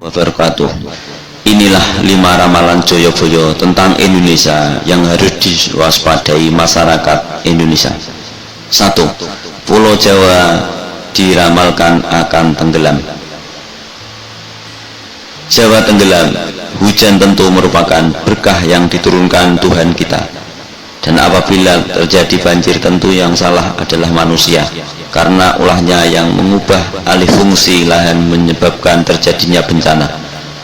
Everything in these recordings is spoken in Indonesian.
wabarakatuh. Inilah 5 ramalan Joyoboyo tentang Indonesia yang harus diwaspadai masyarakat Indonesia. 1. Pulau Jawa diramalkan akan tenggelam. Jawa tenggelam, hujan tentu merupakan berkah yang diturunkan Tuhan kita. Dan apabila terjadi banjir, tentu yang salah adalah manusia, karena ulahnya yang mengubah alih fungsi lahan menyebabkan terjadinya bencana.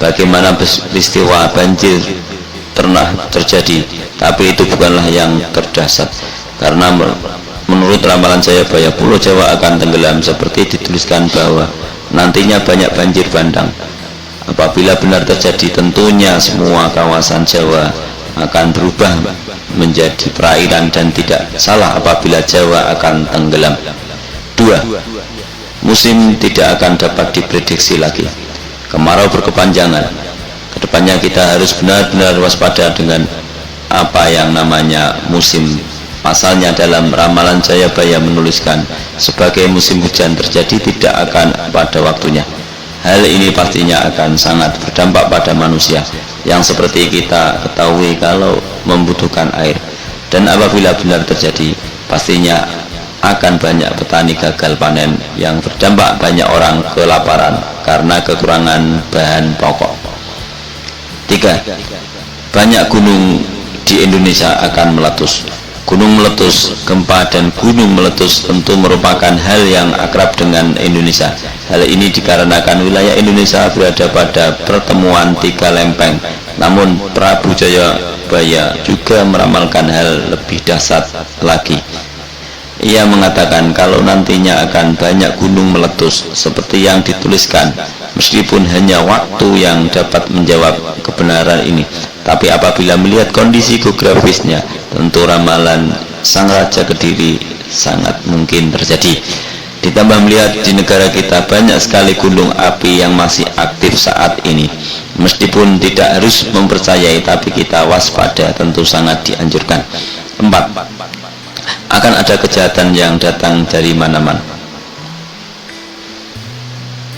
Bagaimana peristiwa banjir pernah terjadi, tapi itu bukanlah yang terdasar, karena menurut ramalan Jayabaya, Pulau Jawa akan tenggelam seperti dituliskan bahwa nantinya banyak banjir bandang. Apabila benar terjadi, tentunya semua kawasan Jawa akan berubah menjadi perairan, dan tidak salah apabila Jawa akan tenggelam. 2. Musim tidak akan dapat diprediksi lagi. Kemarau berkepanjangan. Kedepannya kita harus benar-benar waspada dengan apa yang namanya musim. Pasalnya dalam ramalan Jayabaya menuliskan sebagai musim hujan terjadi tidak akan pada waktunya. Hal ini pastinya akan sangat berdampak pada manusia yang seperti kita ketahui kalau membutuhkan air. Dan apabila benar terjadi, pastinya akan banyak petani gagal panen yang berdampak banyak orang kelaparan karena kekurangan bahan pokok. 3. Banyak gunung di Indonesia akan meletus. Gunung meletus, gempa dan gunung meletus tentu merupakan hal yang akrab dengan Indonesia. Hal ini dikarenakan wilayah Indonesia berada pada pertemuan 3 lempeng. Namun Prabu Jayabaya juga meramalkan hal lebih dahsyat lagi. Ia mengatakan kalau nantinya akan banyak gunung meletus seperti yang dituliskan, meskipun hanya waktu yang dapat menjawab kebenaran ini. Tapi apabila melihat kondisi geografisnya, tentu ramalan Sang Raja Kediri sangat mungkin terjadi. Ditambah melihat di negara kita banyak sekali gunung api yang masih aktif saat ini. Meskipun tidak harus mempercayai, tapi kita waspada tentu sangat dianjurkan. 4. Akan ada kejahatan yang datang dari mana-mana.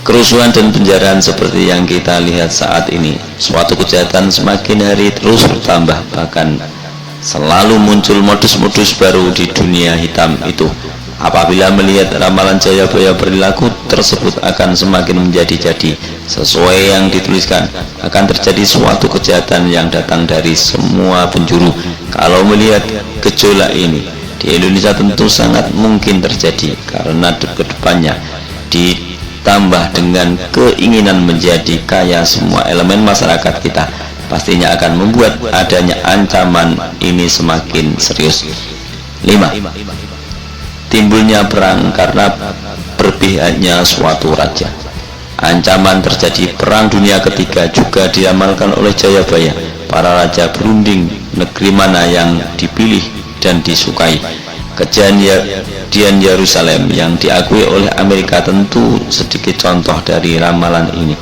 Kerusuhan dan penjarahan seperti yang kita lihat saat ini, suatu kejahatan semakin hari terus bertambah, bahkan selalu muncul modus-modus baru di dunia hitam itu. Apabila melihat ramalan Jayabaya, perilaku tersebut akan semakin menjadi-jadi. Sesuai yang dituliskan, akan terjadi suatu kejahatan yang datang dari semua penjuru. Kalau melihat gejolak ini di Indonesia, tentu sangat mungkin terjadi, karena kedepannya ditambah dengan keinginan menjadi kaya semua elemen masyarakat kita, pastinya akan membuat adanya ancaman ini semakin serius. 5. Timbulnya perang karena berpihaknya suatu raja. Ancaman terjadi perang dunia ketiga juga diramalkan oleh Jayabaya. Para raja berunding negeri mana yang dipilih dan disukai. Kejadian Yerusalem yang diakui oleh Amerika tentu sedikit contoh dari ramalan ini.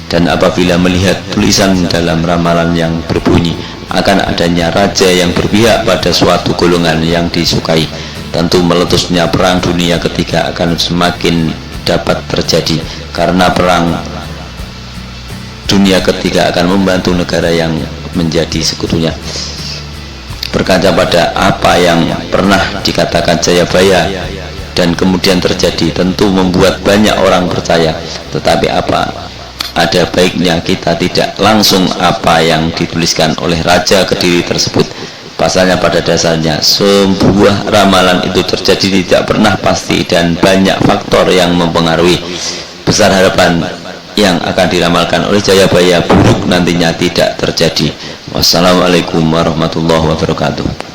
Dan apabila melihat tulisan dalam ramalan yang berbunyi akan adanya raja yang berpihak pada suatu golongan yang disukai, tentu meletusnya perang dunia ketiga akan semakin dapat terjadi, karena perang dunia ketiga akan membantu negara yang menjadi sekutunya. Berkaca pada apa yang pernah dikatakan Jayabaya dan kemudian terjadi, tentu membuat banyak orang percaya. Tetapi ada baiknya kita tidak langsung apa yang dituliskan oleh Raja Kediri tersebut. Pasalnya pada dasarnya sebuah ramalan itu terjadi tidak pernah pasti, dan banyak faktor yang mempengaruhi. Besar harapan yang akan diramalkan oleh Jayabaya buruk nantinya tidak terjadi. Wassalamualaikum warahmatullahi wabarakatuh.